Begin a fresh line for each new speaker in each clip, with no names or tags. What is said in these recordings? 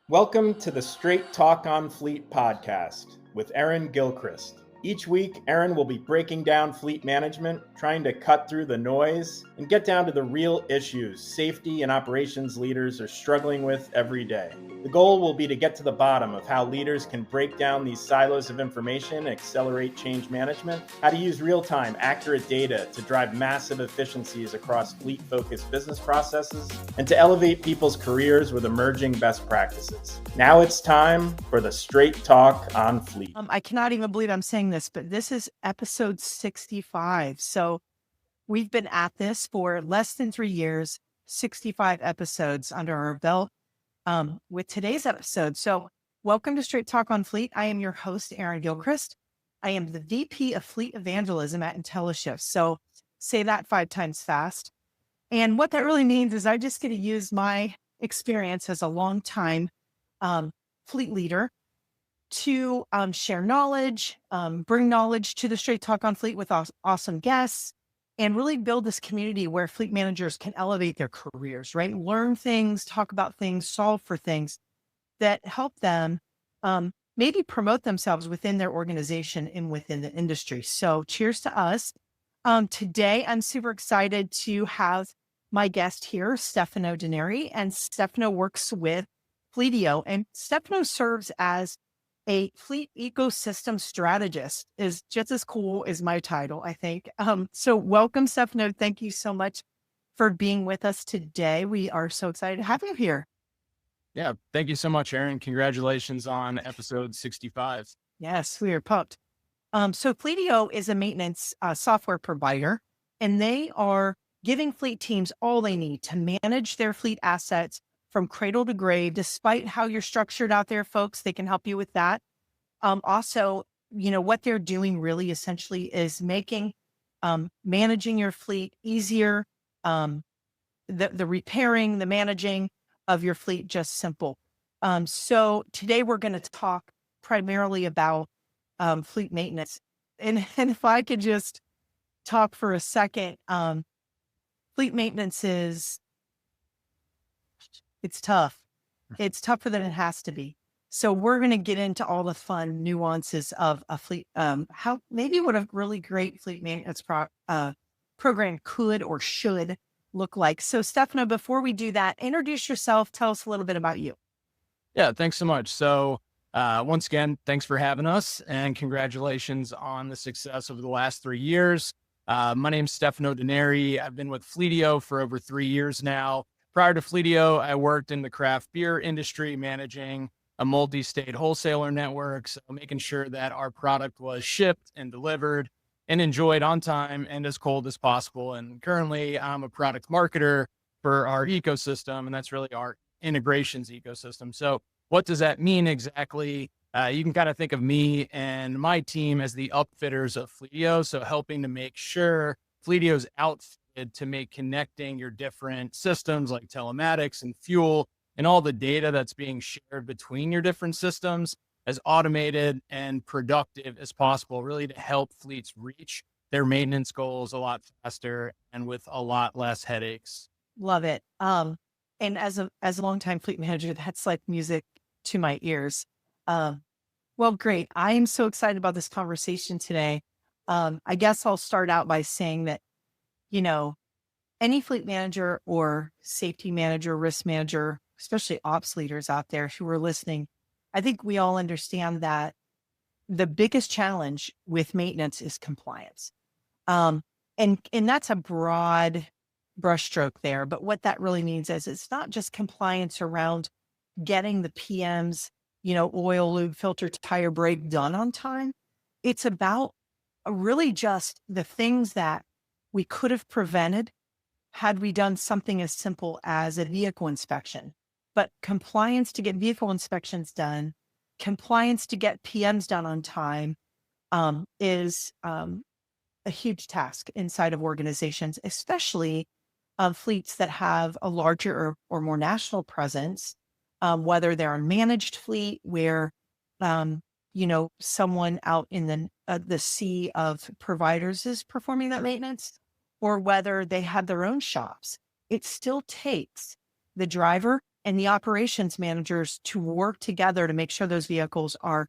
Welcome to the Straight Talk on Fleet podcast with Erin Gilchrist. Each week, Erin will be breaking down fleet management, trying to cut through the noise and get down to the real issues safety and operations leaders are struggling with every day. The goal will be to get to the bottom of how leaders can break down these silos of information and accelerate change management, how to use real-time, accurate data to drive massive efficiencies across fleet-focused business processes, and to elevate people's careers with emerging best practices. Now it's time for the Straight Talk on Fleet.
I cannot even believe I'm saying this, but this is episode 65. So we've been at this for less than 3 years, 65 episodes under our belt with today's episode. So welcome to Straight Talk on Fleet. I am your host, Erin Gilchrist. I am the VP of Fleet Evangelism at IntelliShift. So say that 5 times fast. And what that really means is I just get to use my experience as a longtime fleet leader to share knowledge, bring knowledge to the Straight Talk on Fleet with awesome guests, and really build this community where fleet managers can elevate their careers, right? Learn things, talk about things, solve for things that help them maybe promote themselves within their organization and within the industry. So cheers to us. Today, I'm super excited to have my guest here, Stefano Denari, and Stefano works with Fleetio, and Stefano serves as a fleet ecosystem strategist. Is just as cool as my title, I think. So welcome, Stefano. Thank you so much for being with us today. We are so excited to have you here.
Yeah, thank you so much, Erin. Congratulations on episode 65.
Yes, we are pumped. So Fleetio is a maintenance software provider, and they are giving fleet teams all they need to manage their fleet assets from cradle to grave. Despite how you're structured out there, folks, they can help you with that. Also, what they're doing really essentially is making managing your fleet easier, the repairing, the managing of your fleet just simple. So today we're going to talk primarily about fleet maintenance. And if I could just talk for a second, fleet maintenance it's tough. It's tougher than it has to be. So we're going to get into all the fun nuances of a fleet, how maybe what a really great fleet maintenance program could or should look like. So Stefano, before we do that, introduce yourself. Tell us a little bit about you.
Yeah, thanks so much. So once again, thanks for having us and congratulations on the success over the last 3 years. My name's Stefano Denari. I've been with Fleetio for over 3 years now. Prior to Fleetio, I worked in the craft beer industry, managing a multi-state wholesaler network, so making sure that our product was shipped and delivered and enjoyed on time and as cold as possible. And currently, I'm a product marketer for our ecosystem, and that's really our integrations ecosystem. So what does that mean exactly? You can kind of think of me and my team as the upfitters of Fleetio, so helping to make sure Fleetio's outfitted to make connecting your different systems like telematics and fuel and all the data that's being shared between your different systems as automated and productive as possible, really to help fleets reach their maintenance goals a lot faster and with a lot less headaches.
Love it. And as a longtime fleet manager, that's like music to my ears. Well, great. I am so excited about this conversation today. I guess I'll start out by saying that, any fleet manager or safety manager, risk manager, especially ops leaders out there who are listening, I think we all understand that the biggest challenge with maintenance is compliance. And that's a broad brushstroke there. But what that really means is it's not just compliance around getting the PMs, oil, lube, filter, tire, brake done on time. It's about really just the things that we could have prevented had we done something as simple as a vehicle inspection. But compliance to get vehicle inspections done, compliance to get PMs done on time is a huge task inside of organizations, especially fleets that have a larger or more national presence, whether they're a managed fleet where, someone out in the sea of providers is performing that maintenance, or whether they have their own shops. It still takes the driver and the operations managers to work together to make sure those vehicles are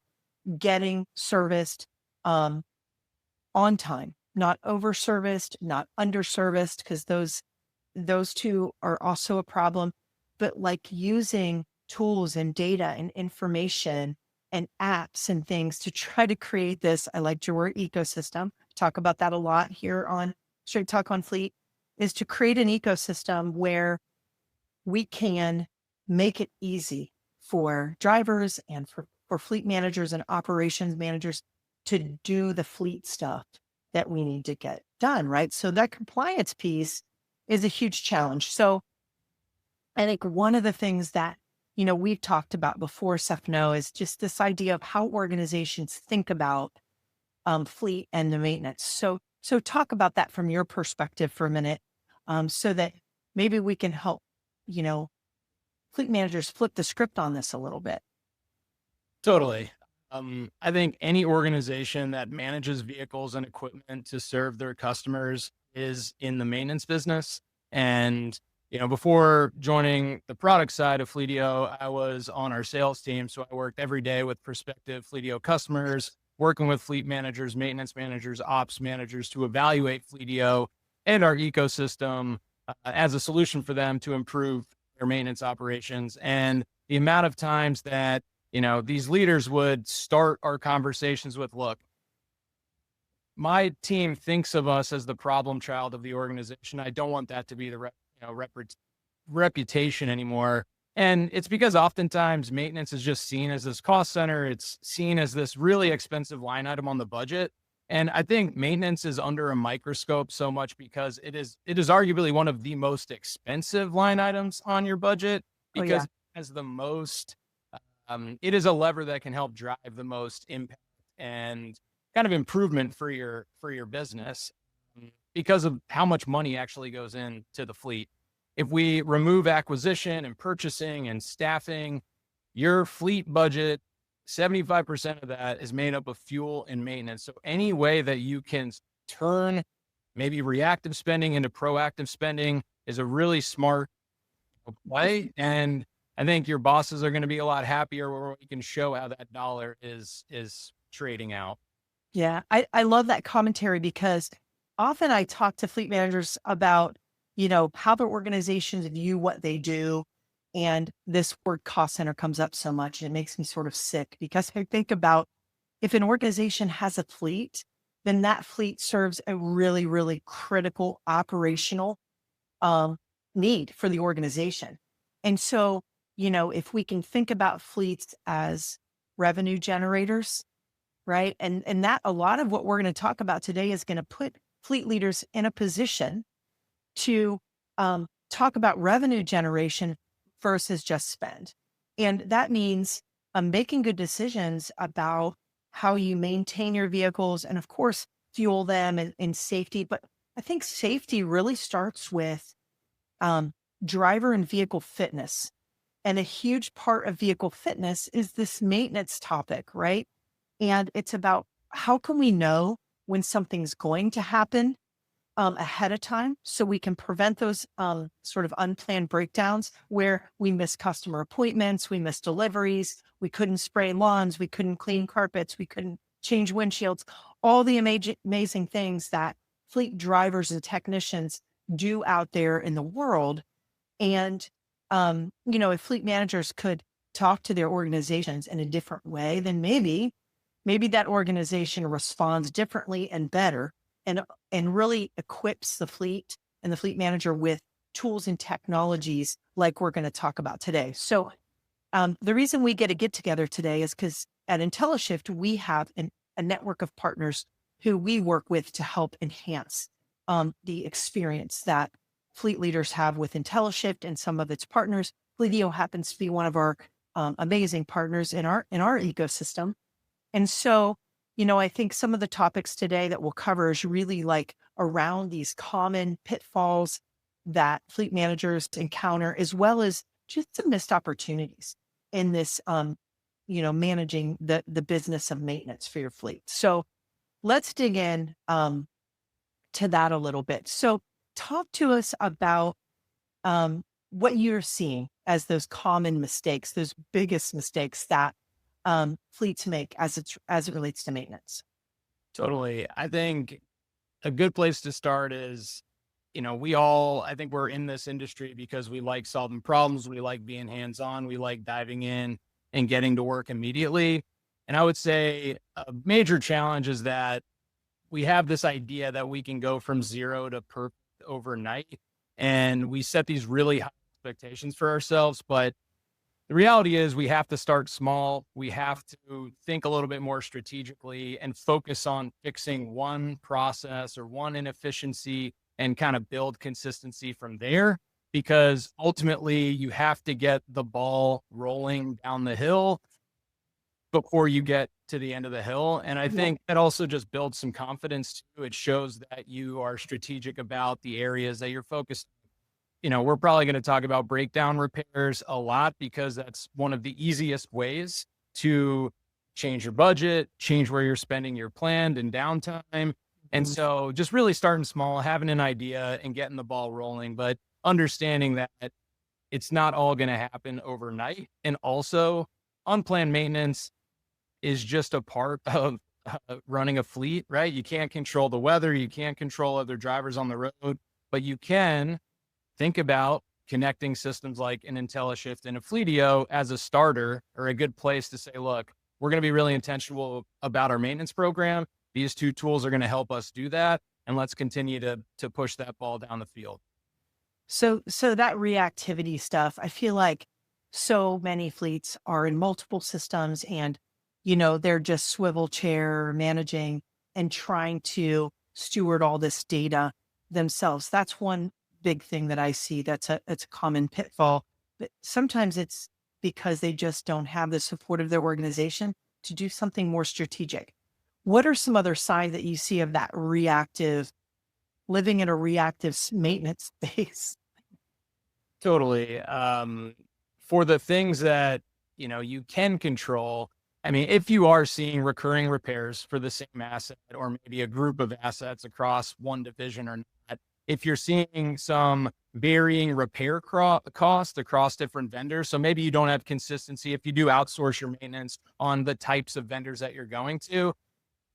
getting serviced on time, not over-serviced, not under-serviced, because those two are also a problem, but like using tools and data and information and apps and things to try to create this, I like your word, ecosystem, talk about that a lot here on Straight Talk on Fleet, is to create an ecosystem where we can make it easy for drivers and for fleet managers and operations managers to do the fleet stuff that we need to get done, right? So that compliance piece is a huge challenge. So I think one of the things that, we've talked about before, Stefano, is just this idea of how organizations think about fleet and the maintenance. So talk about that from your perspective for a minute, so that maybe we can help, fleet managers flip the script on this a little bit.
Totally. I think any organization that manages vehicles and equipment to serve their customers is in the maintenance business. And, before joining the product side of Fleetio, I was on our sales team. So I worked every day with prospective Fleetio customers, working with fleet managers, maintenance managers, ops managers to evaluate Fleetio and our ecosystem as a solution for them to improve their maintenance operations. And the amount of times that these leaders would start our conversations with, look, my team thinks of us as the problem child of the organization. I don't want that to be the reputation anymore. And it's because oftentimes maintenance is just seen as this cost center. It's seen as this really expensive line item on the budget. And I think maintenance is under a microscope so much because it is arguably one of the most expensive line items on your budget, because it has the most, it is a lever that can help drive the most impact and kind of improvement for your business, because of how much money actually goes into the fleet. If we remove acquisition and purchasing and staffing, your fleet budget, 75% of that is made up of fuel and maintenance. So any way that you can turn maybe reactive spending into proactive spending is a really smart play. And I think your bosses are going to be a lot happier where we can show how that dollar is trading out.
Yeah, I love that commentary, because often I talk to fleet managers about, how their organizations view what they do. And this word cost center comes up so much, and it makes me sort of sick, because I think about, if an organization has a fleet, then that fleet serves a really, really critical operational need for the organization. And so, if we can think about fleets as revenue generators, right? And that a lot of what we're going to talk about today is going to put fleet leaders in a position to talk about revenue generation versus just spend. And that means making good decisions about how you maintain your vehicles and, of course, fuel them and safety. But I think safety really starts with driver and vehicle fitness. And a huge part of vehicle fitness is this maintenance topic, right? And it's about, how can we know when something's going to happen ahead of time, so we can prevent those sort of unplanned breakdowns where we miss customer appointments, we miss deliveries, we couldn't spray lawns, we couldn't clean carpets, we couldn't change windshields, all the amazing things that fleet drivers and technicians do out there in the world. And, if fleet managers could talk to their organizations in a different way, then maybe that organization responds differently and better, and really equips the fleet and the fleet manager with tools and technologies like we're going to talk about today. So the reason we get together today is because at IntelliShift, we have a network of partners who we work with to help enhance the experience that fleet leaders have with IntelliShift and some of its partners. Fleetio happens to be one of our amazing partners in our ecosystem. And so, I think some of the topics today that we'll cover is really like around these common pitfalls that fleet managers encounter, as well as just some missed opportunities in this, managing the business of maintenance for your fleet. So let's dig in to that a little bit. So talk to us about what you're seeing as those common mistakes, those biggest mistakes that fleets make as it relates to maintenance?
Totally. I think a good place to start is, I think we're in this industry because we like solving problems. We like being hands on. We like diving in and getting to work immediately. And I would say a major challenge is that we have this idea that we can go from zero to perfect overnight. And we set these really high expectations for ourselves. But the reality is we have to start small. We have to think a little bit more strategically and focus on fixing one process or one inefficiency and kind of build consistency from there. Because ultimately you have to get the ball rolling down the hill before you get to the end of the hill. And I think that also just builds some confidence too. It shows that you are strategic about the areas that you're focused on. We're probably going to talk about breakdown repairs a lot because that's one of the easiest ways to change your budget, change where you're spending your planned and downtime. And so just really starting small, having an idea and getting the ball rolling, but understanding that it's not all going to happen overnight. And also unplanned maintenance is just a part of running a fleet, right? You can't control the weather. You can't control other drivers on the road, but you can think about connecting systems like an IntelliShift and a Fleetio as a starter or a good place to say, look, we're going to be really intentional about our maintenance program. These two tools are going to help us do that. And let's continue to push that ball down the field.
So that reactivity stuff, I feel like so many fleets are in multiple systems and, they're just swivel chair managing and trying to steward all this data themselves. That's one big thing that I see. It's a common pitfall, but sometimes it's because they just don't have the support of their organization to do something more strategic. What are some other signs that you see of that living in a reactive maintenance space?
Totally. For the things that, you can control, I mean, if you are seeing recurring repairs for the same asset or maybe a group of assets across one division or not, if you're seeing some varying repair cost across different vendors, so maybe you don't have consistency. If you do outsource your maintenance on the types of vendors that you're going to,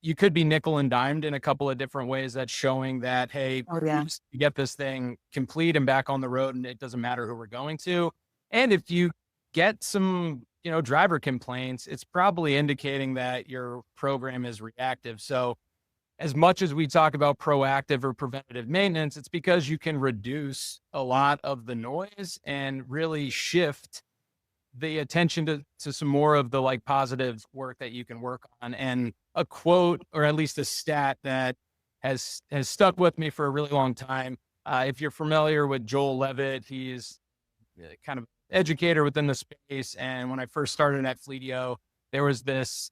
you could be nickel and dimed in a couple of different ways. That's showing that, hey, you get this thing complete and back on the road and it doesn't matter who we're going to. And if you get some, driver complaints, it's probably indicating that your program is reactive. So as much as we talk about proactive or preventative maintenance, it's because you can reduce a lot of the noise and really shift the attention to some more of the positive work that you can work on. And a quote, or at least a stat that has stuck with me for a really long time. If you're familiar with Joel Levitt, he's kind of educator within the space. And when I first started at Fleetio, there was this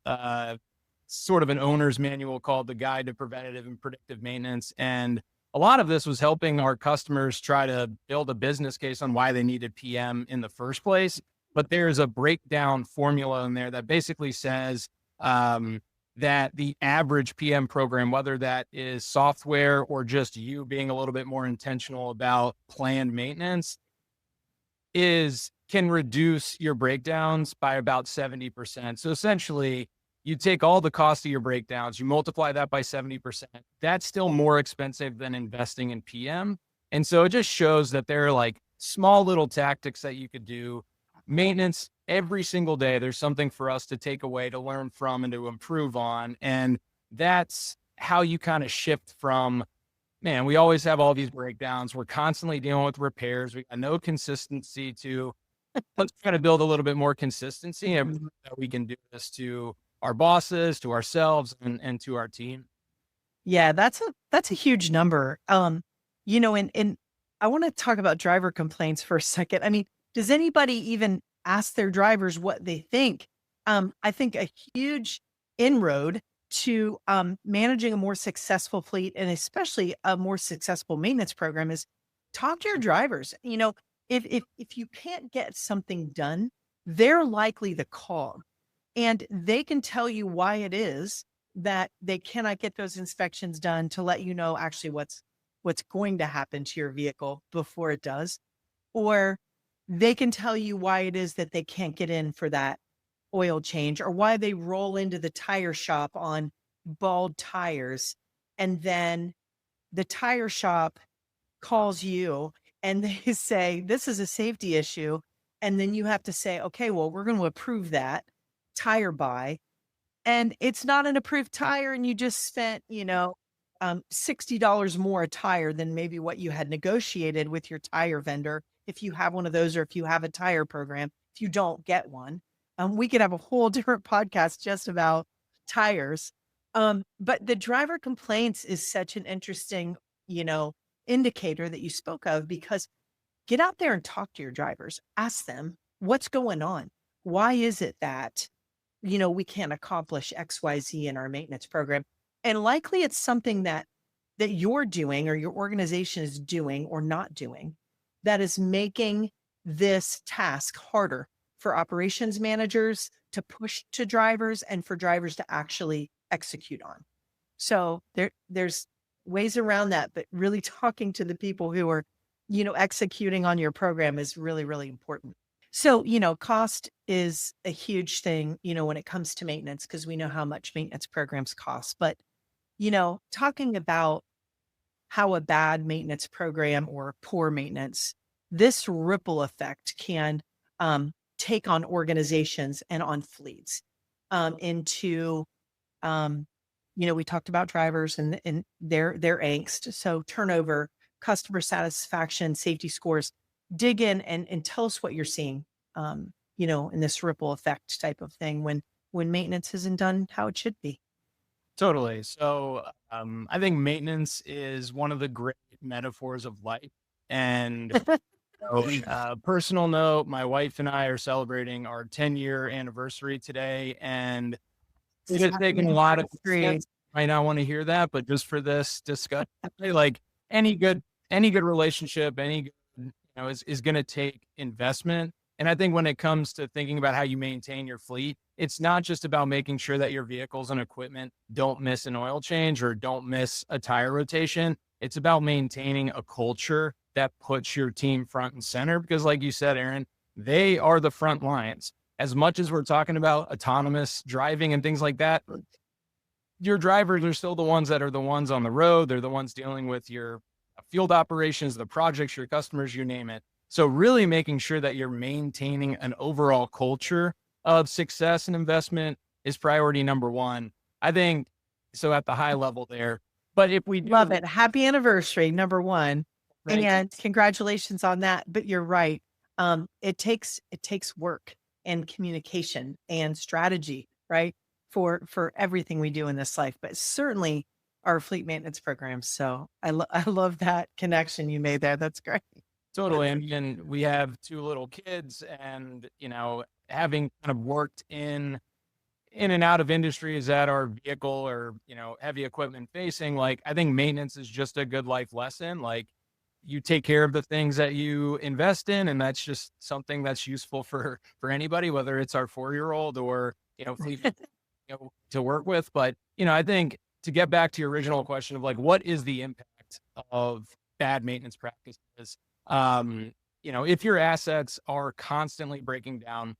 sort of an owner's manual called the Guide to Preventative and Predictive Maintenance. And a lot of this was helping our customers try to build a business case on why they needed PM in the first place. But there's a breakdown formula in there that basically says that the average PM program, whether that is software or just you being a little bit more intentional about planned maintenance, can reduce your breakdowns by about 70%. So essentially, you take all the cost of your breakdowns, you multiply that by 70%. That's still more expensive than investing in PM. And so it just shows that there are small little tactics that you could do. Maintenance every single day, there's something for us to take away, to learn from, and to improve on. And that's how you kind of shift from, man, we always have all these breakdowns. We're constantly dealing with repairs. We got no consistency to, let's try to build a little bit more consistency and that we can do this to our bosses, to ourselves, and to our team.
Yeah, that's a huge number. And I want to talk about driver complaints for a second. I mean, does anybody even ask their drivers what they think? I think a huge inroad to managing a more successful fleet and especially a more successful maintenance program is talk to your drivers. If you can't get something done, they're likely the cog, and they can tell you why it is that they cannot get those inspections done to let you know actually what's going to happen to your vehicle before it does. Or they can tell you why it is that they can't get in for that oil change, or why they roll into the tire shop on bald tires. And then the tire shop calls you and they say, this is a safety issue. And then you have to say, okay, well, we're going to approve that tire buy. And it's not an approved tire. And you just spent, $60 more a tire than maybe what you had negotiated with your tire vendor. If you have one of those, or if you have a tire program, if you don't get one, we could have a whole different podcast just about tires. But the driver complaints is such an interesting, indicator that you spoke of, because get out there and talk to your drivers, ask them what's going on. Why is it that, we can't accomplish XYZ in our maintenance program? And likely it's something that you're doing, or your organization is doing or not doing, that is making this task harder for operations managers to push to drivers, and for drivers to actually execute on. So there's ways around that, but really talking to the people who are, executing on your program is really, really important. So, cost is a huge thing, when it comes to maintenance, because we know how much maintenance programs cost. But, talking about how a bad maintenance program or poor maintenance, this ripple effect can take on organizations and on fleets into, we talked about drivers and their angst. So turnover, customer satisfaction, safety scores. Dig in and tell us what you're seeing, in this ripple effect type of thing when maintenance isn't done how it should be.
Totally. So I think maintenance is one of the great metaphors of life. And personal note, my wife and I are celebrating our 10-year anniversary today, and it has taken a lot of might not want to hear that, but just for this discussion, like any good relationship, is going to take investment. And I think when it comes to thinking about how you maintain your fleet, it's not just about making sure that your vehicles and equipment don't miss an oil change or don't miss a tire rotation. It's about maintaining a culture that puts your team front and center, because like you said, Erin, they are the front lines. As much as we're talking about autonomous driving and things like that, your drivers are still the ones that are the ones on the road. They're the ones dealing with your field operations, the projects, your customers, you name it. So really making sure that you're maintaining an overall culture of success and investment is priority number one. I think so at the high level there. But if we
love it. Happy anniversary, number one.
Right.
And congratulations on that. But you're right. It takes work and communication and strategy, right? For everything we do in this life, but certainly our fleet maintenance programs. So I love that connection you made there. That's great.
Totally. And we have 2 little kids, and, having kind of worked in and out of industries that are vehicle or, heavy equipment facing, like, I think maintenance is just a good life lesson. Like, you take care of the things that you invest in, and that's just something that's useful for anybody, whether it's our 4-year-old or, fleet, to work with. But, I think to get back to your original question of like, what is the impact of bad maintenance practices? If your assets are constantly breaking down,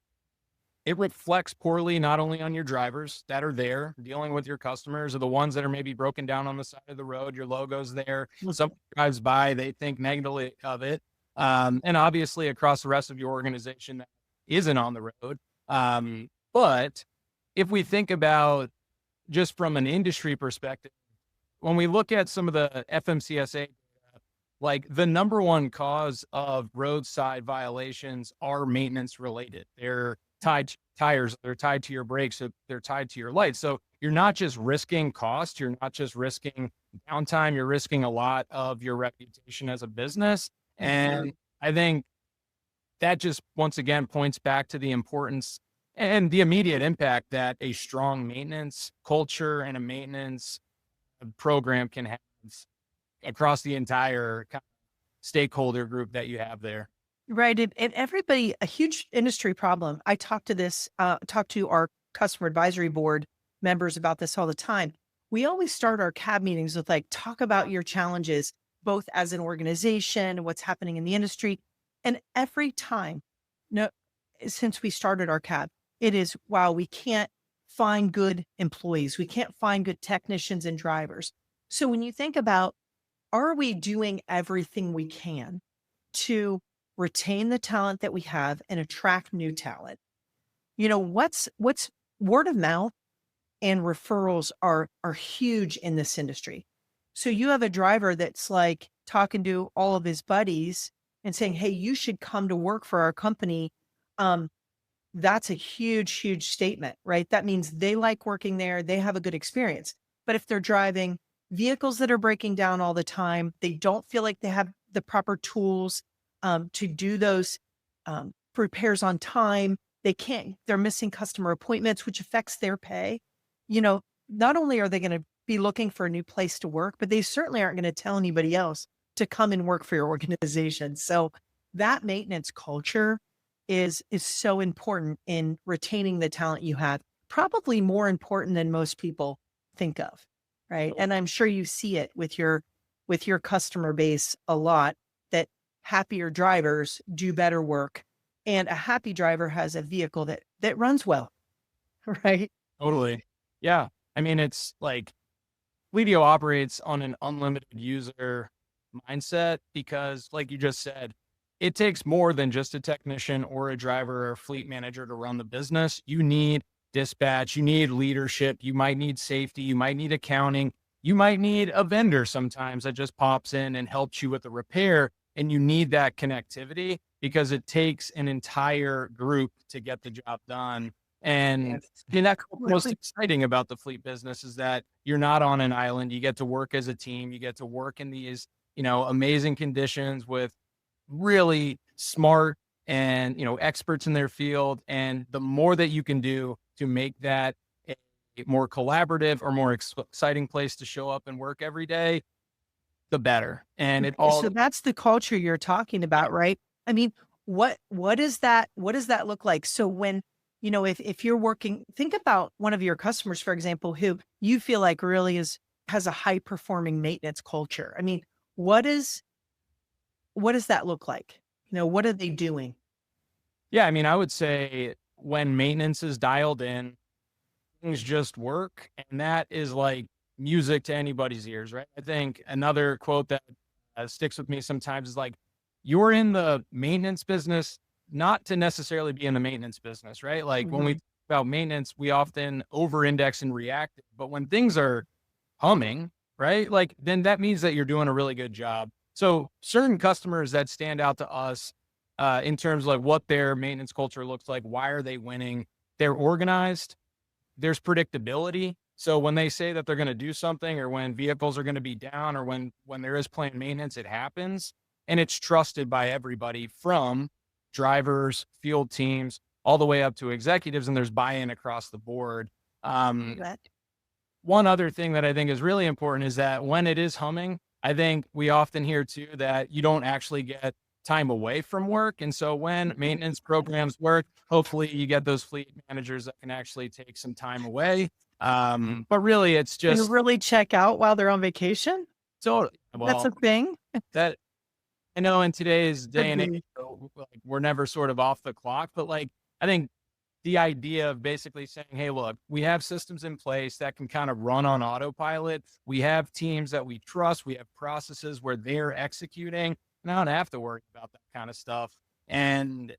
it reflects poorly not only on your drivers that are there dealing with your customers, or the ones that are maybe broken down on the side of the road, your logo's there, someone drives by, they think negatively of it. And obviously across the rest of your organization that isn't on the road. But if we think about just from an industry perspective, when we look at some of the FMCSA, like the number one cause of roadside violations are maintenance related. They're tied to tires, they're tied to your brakes, so they're tied to your lights. So you're not just risking cost, you're not just risking downtime, you're risking a lot of your reputation as a business. And I think that just once again points back to the importance and the immediate impact that a strong maintenance culture and a maintenance program can have across the entire stakeholder group that you have there.
Right. And everybody, a huge industry problem. I talk to our customer advisory board members about this all the time. We always start our CAB meetings with like, talk about your challenges, both as an organization, what's happening in the industry. And every time, no, since we started our cab, it is, wow, we can't find good employees. We can't find good technicians and drivers. So when you think about, are we doing everything we can to retain the talent that we have and attract new talent? What's word of mouth and referrals are huge in this industry. So you have a driver that's like talking to all of his buddies and saying, "Hey, you should come to work for our company." Um, that's a huge, huge statement, right? That means they like working there, they have a good experience. But if they're driving vehicles that are breaking down all the time, they don't feel like they have the proper tools to do those repairs on time. They're missing customer appointments, which affects their pay. Not only are they going to be looking for a new place to work, but they certainly aren't going to tell anybody else to come and work for your organization. So that maintenance culture is so important in retaining the talent you have, probably more important than most people think of, right? And I'm sure you see it with your customer base a lot, that happier drivers do better work, and a happy driver has a vehicle that runs well, right?
Totally. Yeah. I mean, it's like Fleetio operates on an unlimited user mindset because, like you just said, it takes more than just a technician or a driver or a fleet manager to run the business. You need dispatch, you need leadership, you might need safety, you might need accounting, you might need a vendor sometimes that just pops in and helps you with the repair. And you need that connectivity because it takes an entire group to get the job done. And
Yes.
I mean, that's what's most exciting about the fleet business is that you're not on an island. You get to work as a team. You get to work in these, amazing conditions with really smart and, experts in their field. And the more that you can do to make that a more collaborative or more exciting place to show up and work every day, the better. And it all,
So that's the culture you're talking about, right? I mean, what does that look like? So when, if you're working, think about one of your customers, for example, who you feel like really has a high performing maintenance culture. I mean, what does that look like? What are they doing?
yeah, I mean, I would say when maintenance is dialed in, things just work. And that is like music to anybody's ears, right? I think another quote that sticks with me sometimes is like, you're in the maintenance business, not to necessarily be in the maintenance business, right? Like when we talk about maintenance, we often over index and reactive, but when things are humming, right? Like then that means that you're doing a really good job. So certain customers that stand out to us in terms of like what their maintenance culture looks like, why are they winning? They're organized, there's predictability. So when they say that they're going to do something or when vehicles are going to be down or when there is planned maintenance, it happens. And it's trusted by everybody from drivers, field teams, all the way up to executives. And there's buy-in across the board. One other thing that I think is really important is that when it is humming, I think we often hear too that you don't actually get time away from work. And so when maintenance programs work, hopefully you get those fleet managers that can actually take some time away. But really it's just
really check out while they're on vacation.
So
That's a thing.
that I know in today's day and age, like, we're never sort of off the clock, but like, I think the idea of basically saying, hey, look, we have systems in place that can kind of run on autopilot. We have teams that we trust. We have processes where they're executing. And I don't have to worry about that kind of stuff. And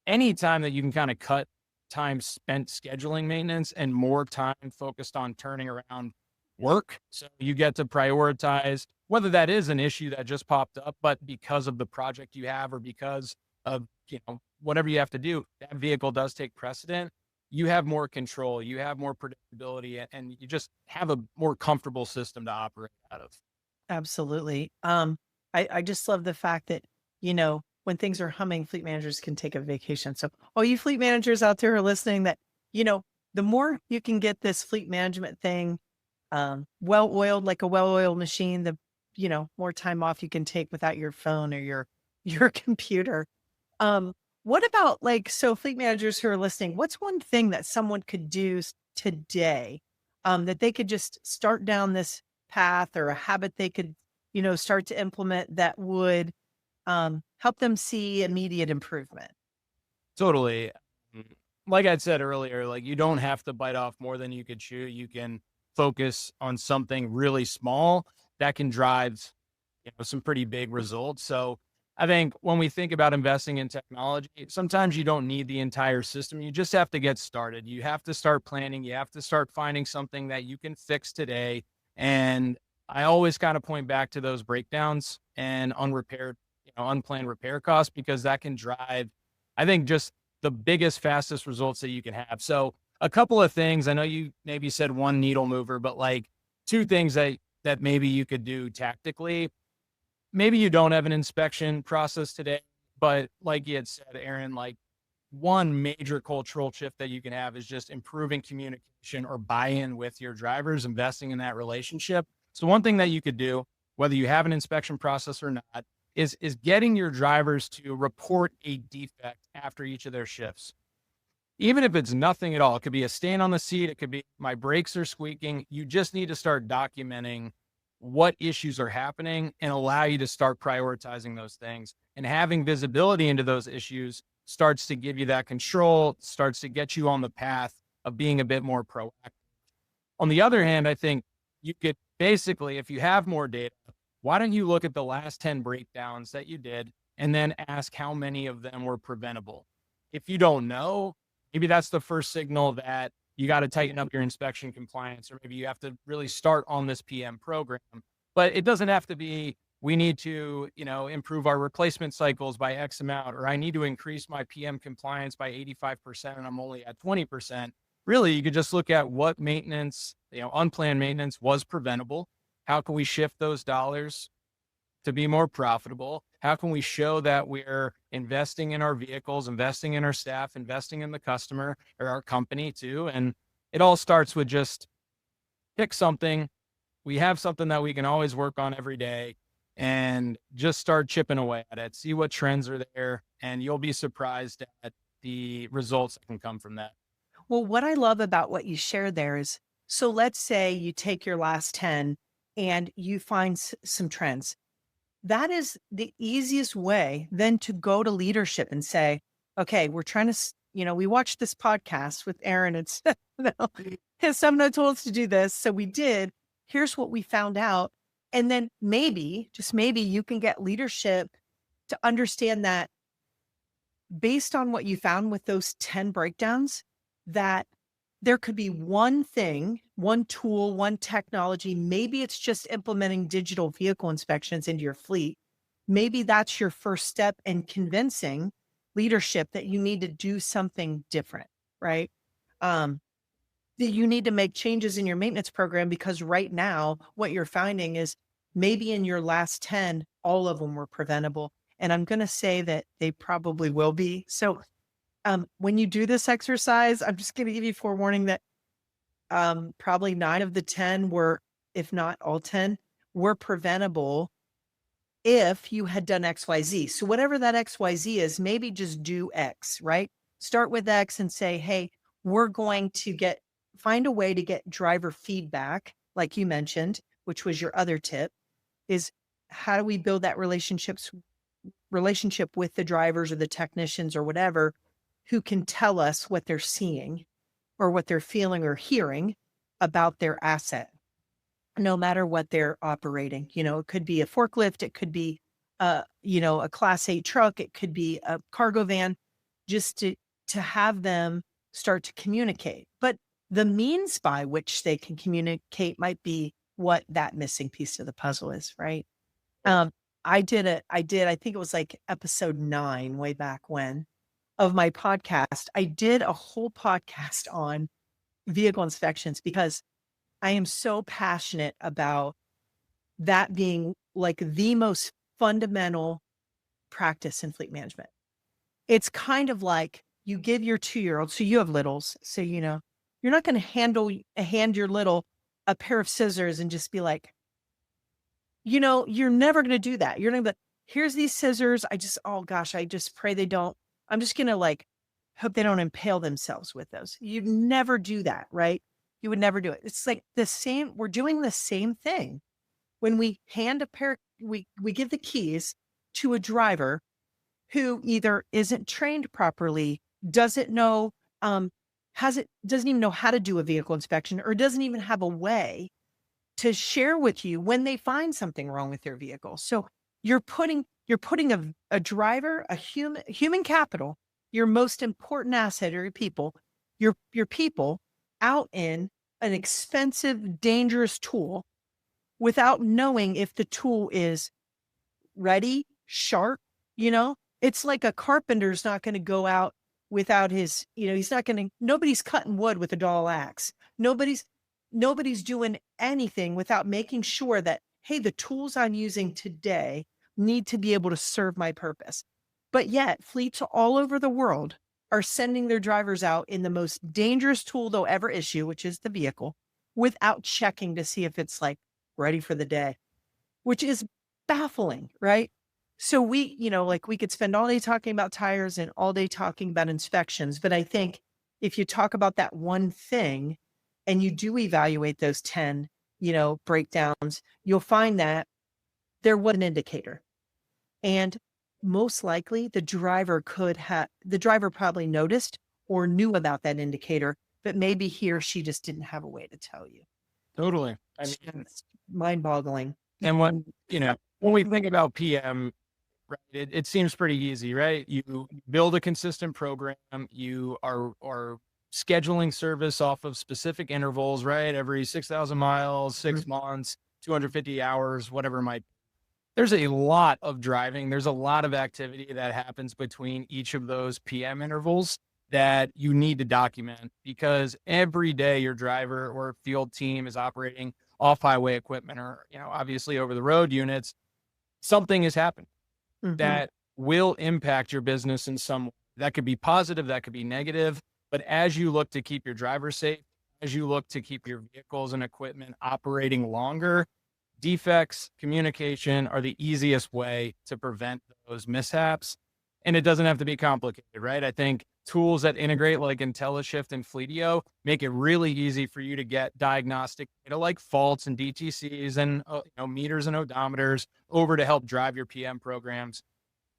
anytime that you can kind of cut time spent scheduling maintenance and more time focused on turning around work. So you get to prioritize whether that is an issue that just popped up, but because of the project you have or because of, whatever you have to do, that vehicle does take precedent. You have more control, you have more predictability, and you just have a more comfortable system to operate out of.
Absolutely. I just love the fact that, when things are humming, fleet managers can take a vacation. So all you fleet managers out there are listening that, the more you can get this fleet management thing well-oiled, like a well-oiled machine, the, more time off you can take without your phone or your computer. What about so fleet managers who are listening, what's one thing that someone could do today, that they could just start down this path or a habit they could, start to implement that would, help them see immediate improvement.
Totally. Like I said earlier, like you don't have to bite off more than you could chew. You can focus on something really small that can drive, some pretty big results. So I think when we think about investing in technology, sometimes you don't need the entire system. You just have to get started. You have to start planning. You have to start finding something that you can fix today. And I always kind of point back to those breakdowns and unplanned repair costs, because that can drive, I think, just the biggest, fastest results that you can have. So a couple of things, I know you maybe said one needle mover, but like two things that maybe you could do tactically. Maybe you don't have an inspection process today, but like you had said, Erin, like one major cultural shift that you can have is just improving communication or buy-in with your drivers, investing in that relationship. So one thing that you could do, whether you have an inspection process or not, is getting your drivers to report a defect after each of their shifts. Even if it's nothing at all, it could be a stain on the seat. It could be my brakes are squeaking. You just need to start documenting what issues are happening and allow you to start prioritizing those things. And having visibility into those issues starts to give you that control, starts to get you on the path of being a bit more proactive. On the other hand, I think you could basically, if you have more data, why don't you look at the last 10 breakdowns that you did and then ask how many of them were preventable? If you don't know, maybe that's the first signal that you got to tighten up your inspection compliance, or maybe you have to really start on this PM program. But it doesn't have to be, we need to, improve our replacement cycles by X amount, or I need to increase my PM compliance by 85% and I'm only at 20%. Really, you could just look at what maintenance, unplanned maintenance was preventable. How can we shift those dollars to be more profitable? How can we show that we're investing in our vehicles, investing in our staff, investing in the customer or our company too? And it all starts with just pick something. We have something that we can always work on every day, and just start chipping away at it. See what trends are there, and you'll be surprised at the results that can come from that.
Well, what I love about what you shared there is, so let's say you take your last 10 and you find some trends. That is the easiest way then to go to leadership and say, okay, we're trying to, we watched this podcast with Erin and Stefano. Stefano told us to do this. So we did. Here's what we found out. And then maybe, just maybe, you can get leadership to understand that based on what you found with those 10 breakdowns, that there could be one thing, one tool, one technology. Maybe it's just implementing digital vehicle inspections into your fleet. Maybe that's your first step in convincing leadership that you need to do something different, right? That you need to make changes in your maintenance program, because right now what you're finding is maybe in your last 10, all of them were preventable. And I'm going to say that they probably will be. So when you do this exercise, I'm just going to give you forewarning that probably 9 of the 10 were, if not all 10, were preventable if you had done XYZ. So whatever that XYZ is, maybe just do X, right? Start with X and say, hey, we're going to find a way to get driver feedback, like you mentioned, which was your other tip, is how do we build that relationship with the drivers or the technicians or whatever, who can tell us what they're seeing or what they're feeling or hearing about their asset, no matter what they're operating. It could be a forklift, it could be a Class 8 truck, it could be a cargo van, just to have them start to communicate. But the means by which they can communicate might be what that missing piece of the puzzle is, right? I think it was like episode 9 way back when of my podcast. I did a whole podcast on vehicle inspections because I am so passionate about that being like the most fundamental practice in fleet management. It's kind of like you give your 2-year-old, so you have littles, so you're not going to hand your little a pair of scissors and just be like, you're never going to do that. You're going to be like, here's these scissors. I just pray they don't. I'm just going to hope they don't impale themselves with those. You'd never do that, right? You would never do it. It's like the same. We're doing the same thing when we hand we give the keys to a driver who either isn't trained properly, doesn't know, doesn't even know how to do a vehicle inspection, or doesn't even have a way to share with you when they find something wrong with their vehicle. So you're putting a driver, a human capital, your most important asset are your people out in an expensive, dangerous tool without knowing if the tool is ready, sharp. It's like a carpenter's not going to go out without his, nobody's cutting wood with a dull axe. Nobody's doing anything without making sure that, hey, the tools I'm using today need to be able to serve my purpose. But yet fleets all over the world are sending their drivers out in the most dangerous tool they'll ever issue, which is the vehicle, without checking to see if it's like ready for the day, which is baffling, right? So we could spend all day talking about tires and all day talking about inspections. But I think if you talk about that one thing and you do evaluate those 10, breakdowns, you'll find that there was an indicator. And most likely the driver probably noticed or knew about that indicator, but maybe he or she just didn't have a way to tell you.
Totally. I mean,
it's mind-boggling.
And when we think about PM, right, it seems pretty easy, right? You build a consistent program, you are scheduling service off of specific intervals, right? Every 6,000 miles, 6 months, 250 hours, whatever it might be. There's a lot of driving. There's a lot of activity that happens between each of those PM intervals that you need to document, because every day your driver or field team is operating off-highway equipment or, obviously over the road units. Something has happened that will impact your business in some way. That could be positive, that could be negative. But as you look to keep your drivers safe, as you look to keep your vehicles and equipment operating longer, defects, communication are the easiest way to prevent those mishaps. And it doesn't have to be complicated, right? I think tools that integrate like IntelliShift and Fleetio make it really easy for you to get diagnostic data like faults and DTCs and meters and odometers over to help drive your PM programs.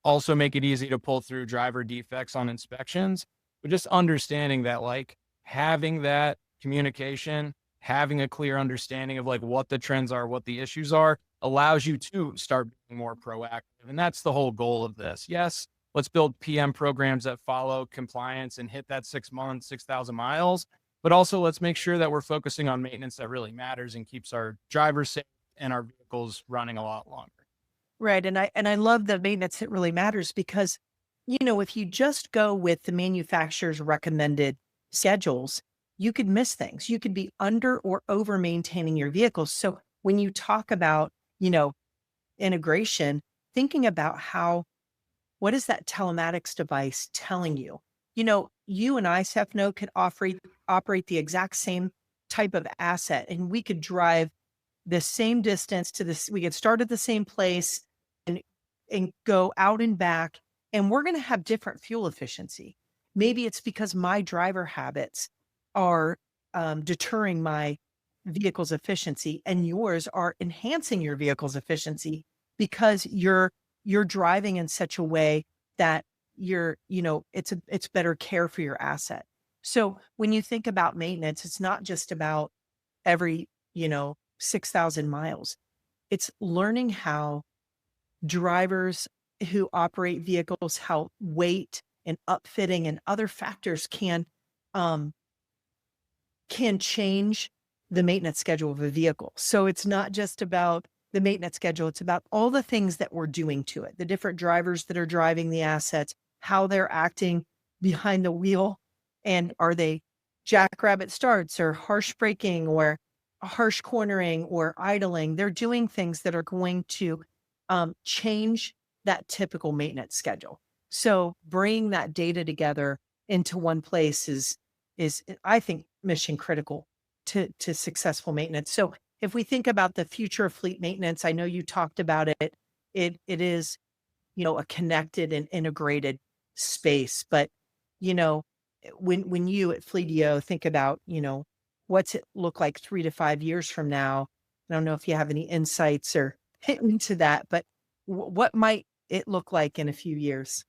Also make it easy to pull through driver defects on inspections. But just understanding that, like, having that communication, having a clear understanding of like what the trends are, what the issues are, allows you to start being more proactive. And that's the whole goal of this. Yes, let's build PM programs that follow compliance and hit that 6 months, 6,000 miles. But also let's make sure that we're focusing on maintenance that really matters and keeps our drivers safe and our vehicles running a lot longer.
Right. And I love the maintenance that really matters, because, if you just go with the manufacturer's recommended schedules, you could miss things. You could be under or over maintaining your vehicles. So when you talk about, integration, thinking about what is that telematics device telling you? You and I, Stefano, could operate the exact same type of asset, and we could drive the same distance we could start at the same place and go out and back, and we're going to have different fuel efficiency. Maybe it's because my driver habits are deterring my vehicle's efficiency, and yours are enhancing your vehicle's efficiency because you're driving in such a way that it's better care for your asset. So when you think about maintenance, it's not just about every 6,000 miles. It's learning how drivers who operate vehicles, how weight and upfitting and other factors can change the maintenance schedule of a vehicle. So it's not just about the maintenance schedule. It's about all the things that we're doing to it, the different drivers that are driving the assets, how they're acting behind the wheel, and are they jackrabbit starts or harsh braking or harsh cornering or idling. They're doing things that are going to change that typical maintenance schedule. So bringing that data together into one place is I think mission critical to successful maintenance. So if we think about the future of fleet maintenance, I know you talked about it. It is, a connected and integrated space. But, when you at Fleetio think about, what's it look like 3 to 5 years from now? I don't know if you have any insights or into that, but what might it look like in a few years?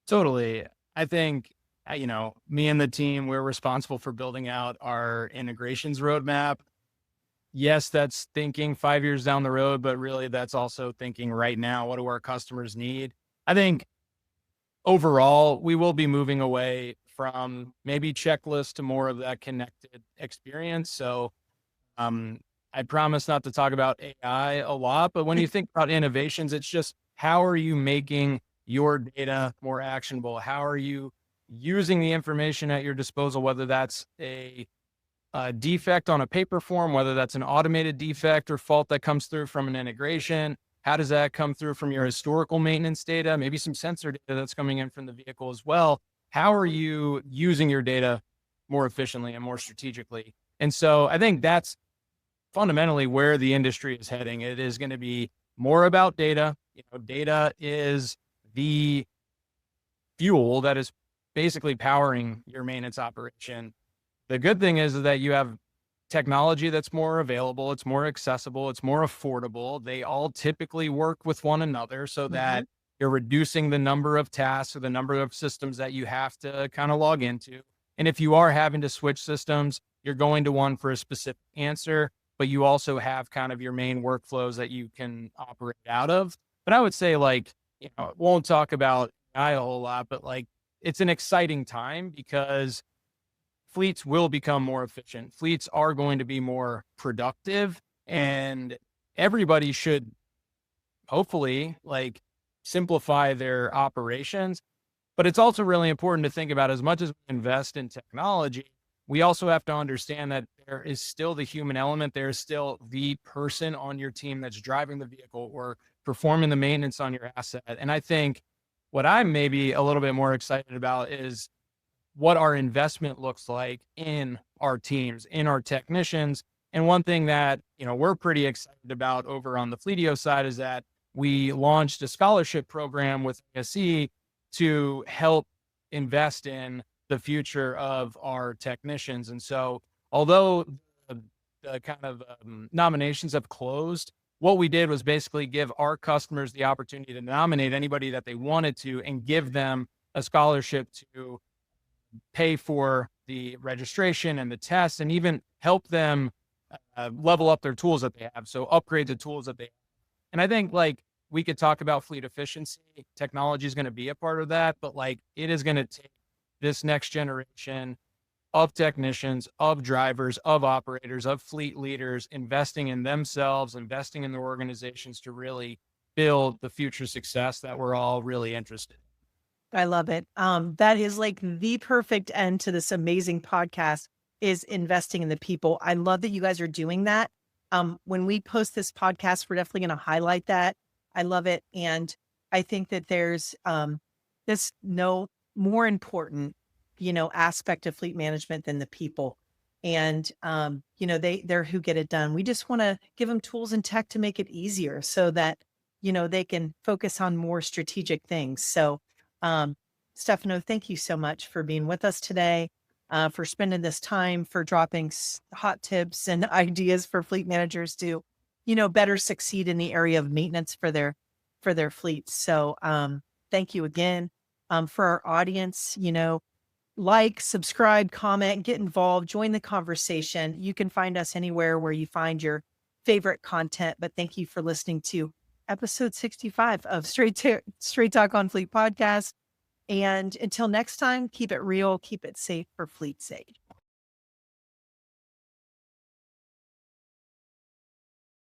Totally. I think, me and the team, we're responsible for building out our integrations roadmap. Yes, that's thinking 5 years down the road, but really that's also thinking right now, what do our customers need? I think overall, we will be moving away from maybe checklist to more of that connected experience. So, um, I promise not to talk about AI a lot, but when you think about innovations, it's just how are you making your data more actionable? How are you using the information at your disposal, whether that's a defect on a paper form, whether that's an automated defect or fault that comes through from an integration? How does that come through from your historical maintenance data? Maybe some sensor data that's coming in from the vehicle as well. How are you using your data more efficiently and more strategically? And so I think that's fundamentally where the industry is heading. It is going to be more about data. Data is the fuel that is basically powering your maintenance operation. The good thing is that you have technology that's more available, it's more accessible, it's more affordable. They all typically work with one another so that you're reducing the number of tasks or the number of systems that you have to kind of log into. And if you are having to switch systems, you're going to one for a specific answer, but you also have kind of your main workflows that you can operate out of. But I would say, won't talk about AI a whole lot, but it's an exciting time because fleets will become more efficient. Fleets are going to be more productive, and everybody should hopefully simplify their operations. But it's also really important to think about, as much as we invest in technology, we also have to understand that there is still the human element. There's still the person on your team that's driving the vehicle or performing the maintenance on your asset. And I think what I'm maybe a little bit more excited about is what our investment looks like in our teams, in our technicians. And one thing that, we're pretty excited about over on the Fleetio side is that we launched a scholarship program with ASE to help invest in the future of our technicians. And so, although the kind of nominations have closed, what we did was basically give our customers the opportunity to nominate anybody that they wanted to and give them a scholarship to pay for the registration and the tests, and even help them level up their tools that they have. So upgrade the tools that they have. And I think we could talk about fleet efficiency. Technology is going to be a part of that, but it is going to take this next generation of technicians, of drivers, of operators, of fleet leaders, investing in themselves, investing in their organizations to really build the future success that we're all really interested in.
I love it. That is the perfect end to this amazing podcast, is investing in the people. I love that you guys are doing that. When we post this podcast, we're definitely going to highlight that. I love it. And I think that there's this no more important, aspect of fleet management than the people. And, they're who get it done. We just want to give them tools and tech to make it easier so that, they can focus on more strategic things. So, Stefano, thank you so much for being with us today, for spending this time, for dropping hot tips and ideas for fleet managers to, better succeed in the area of maintenance for their fleets. So, thank you again. For our audience, subscribe, comment, get involved, join the conversation. You can find us anywhere where you find your favorite content, but thank you for listening to episode 65 of Straight Talk on Fleet podcast. And until next time, keep it real, keep it safe for fleet's sake.